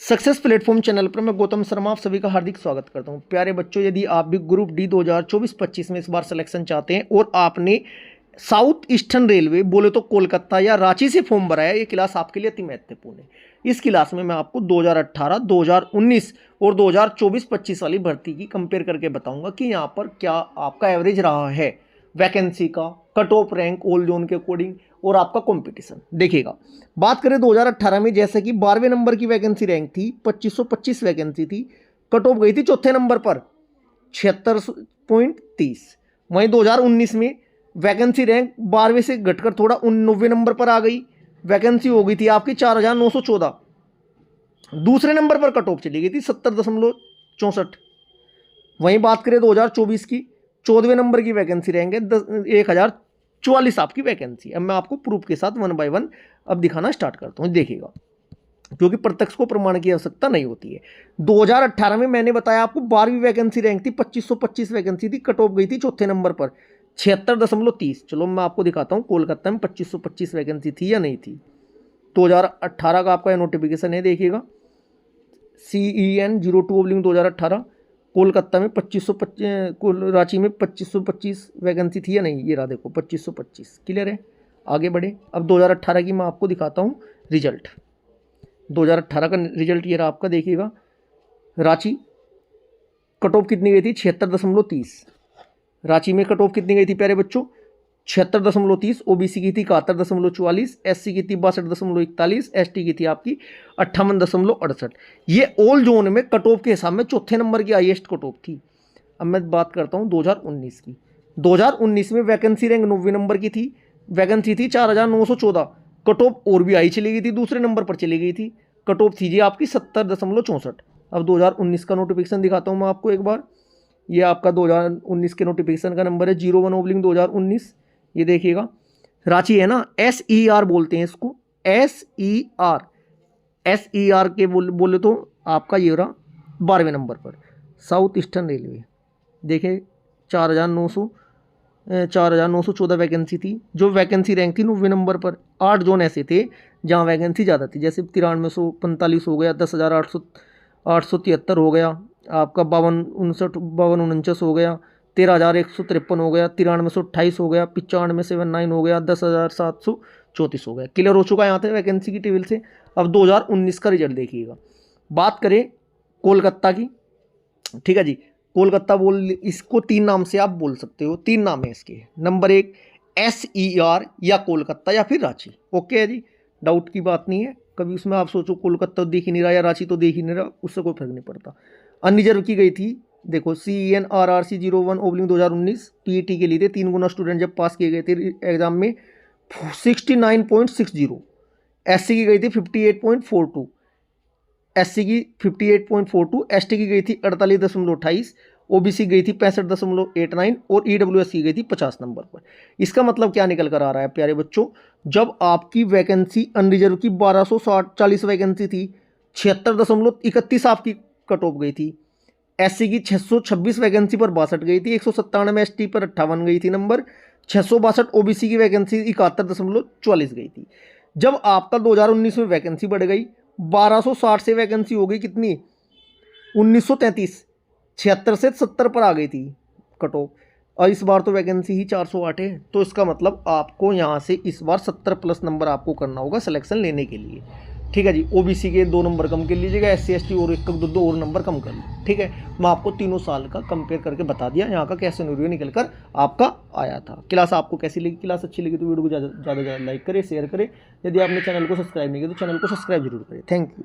Success platform channel पर मैं गौतम शर्मा आप सभी का हार्दिक स्वागत करता हूं। प्यारे बच्चों, यदि आप भी ग्रुप डी 2024-25 में इस बार सिलेक्शन चाहते हैं और आपने साउथ ईस्टर्न रेलवे बोले तो कोलकाता या रांची से फॉर्म भराया, ये क्लास आपके लिए अति महत्वपूर्ण है। इस क्लास में मैं आपको 2018, 2019 और 2024-25 वाली भर्ती की कंपेयर करके बताऊंगा कि यहाँ पर क्या आपका एवरेज रहा है वैकेंसी का, cut off rank all zone के अकॉर्डिंग और आपका कंपटीशन देखिएगा। बात करें 2018 में, जैसे कि 12वें नंबर की वैकेंसी रैंक थी, 2525 वैकेंसी थी, कट ऑफ गई थी चौथे नंबर पर 76.30। वहीं 2019 में वैकेंसी रैंक 12वें से घटकर थोड़ा 90वें नंबर पर आ गई, वैकेंसी हो गई थी आपकी 4914। दूसरे नंबर पर कट ऑफ चली गई थी 70.64। वहीं बात करें 2024 की, 14वें नंबर की वैकेंसी रहेंगे 1044 आपकी वैकेंसी। अब मैं आपको प्रूफ के साथ वन बाय वन अब दिखाना स्टार्ट करता हूँ, देखिएगा, क्योंकि प्रत्यक्ष को प्रमाण की आवश्यकता नहीं होती है। 2018 में मैंने बताया आपको 12वीं वैकेंसी रैंक थी, 2525 वैकेंसी थी, कट ऑफ गई थी चौथे नंबर पर 76.30। चलो मैं आपको दिखाता हूँ कोलकाता में 2525 वैकेंसी थी या नहीं थी। 2018 का आपका नोटिफिकेशन है, देखिएगा, CEN 02/2018। कोलकाता में 2525, रांची में 2525 वैकेंसी थी या नहीं, ये रहा देखो 2525। क्लियर है, आगे बढ़े। अब 2018 की मैं आपको दिखाता हूँ रिजल्ट। 2018 का रिजल्ट ये रहा आपका, देखिएगा। रांची कट ऑफ कितनी गई थी, 76.30। रांची में कट ऑफ कितनी गई थी प्यारे बच्चों, 76.30। OBC की थी 71.44, SC की थी 62.41, ST की थी आपकी 58.68। ये ऑल जोन में कट ऑफ के हिसाब में चौथे नंबर की हाईएस्ट कट ऑफ थी। अब मैं बात करता हूँ 2019 की। 2019 में वैकेंसी रैंक 90 नंबर की थी, वैकेंसी थी 4914, कट ऑफ और भी हाई चली गई थी, दूसरे नंबर पर चली गई थी, कट ऑफ थी जी आपकी 70.64। अब 2019 का नोटिफिकेशन दिखाता हूँ मैं आपको एक बार। ये आपका 2019 के नोटिफिकेशन का नंबर है 01/2019। ये देखिएगा, रांची है ना, SER बोलते हैं इसको, SER के बोले तो आपका ये रहा 12वें नंबर पर साउथ ईस्टर्न रेलवे। देखें 4914 वैकेंसी थी, जो वैकेंसी रैंक थी 90 नंबर पर। 8 जोन ऐसे थे जहाँ वैकेंसी ज़्यादा थी, जैसे 9345 हो गया, 10,873 हो गया आपका, 5259 हो गया, 13,153 हो गया, 9328 हो गया, 9579 हो गया, 10,734 हो गया। क्लियर हो चुका है यहाँ से वैकेंसी की टेबल से। अब 2019 का रिजल्ट देखिएगा। बात करें कोलकाता की, ठीक है जी। कोलकाता इसको 3 नाम से आप बोल सकते हो, 3 नाम है इसके। नंबर 1 SER या कोलकाता या फिर रांची। ओके है जी, डाउट की बात नहीं है। कभी उसमें आप सोचो कोलकाता तो देख ही नहीं रहा या रांची तो देख ही नहीं रहा, उससे कोई फर्क नहीं पड़ता। अनरिजर्व की गई थी, देखो, CEN RRC 01/2019 TET के लिए थे। 3 गुना स्टूडेंट जब पास किए गए थे एग्जाम में 69.60। SC की गई थी 58.42, SC की 58.42, ST की गई थी 48.28, OBC गई थी 65.89 और EWS की गई थी 50 नंबर पर। इसका मतलब क्या निकल कर आ रहा है प्यारे बच्चों, जब आपकी वैकेंसी अनरिजर्व की 1240 वैकेंसी थी, 76.31 आपकी कट ऑफ गई थी। SC की 626 वैकेंसी पर 62 गई थी, 197 ST पर 58 गई थी नंबर, 662 OBC की वैकेंसी 71.44 गई थी। जब आपका 2019 में वैकेंसी बढ़ गई, 1260 से वैकेंसी हो गई कितनी, 1933, 76 से 70 पर आ गई थी कट ऑफ। और इस बार तो वैकेंसी ही 408 है, तो इसका मतलब आपको यहाँ से इस बार 70+ नंबर आपको करना होगा सिलेक्शन लेने के लिए। ठीक है जी, OBC के 2 नंबर कम कर लीजिएगा, SC ST और 1-2 और नंबर कम कर लीजिए। ठीक है, मैं आपको तीनों साल का कंपेयर करके बता दिया यहाँ का कैसे सिनेरियो निकल कर आपका आया था। क्लास आपको कैसी लगी? क्लास अच्छी लगी तो वीडियो को ज़्यादा लाइक करें, शेयर करें। यदि आपने चैनल को सब्सक्राइब नहीं किया तो चैनल को सब्सक्राइब जरूर करें। Thank you.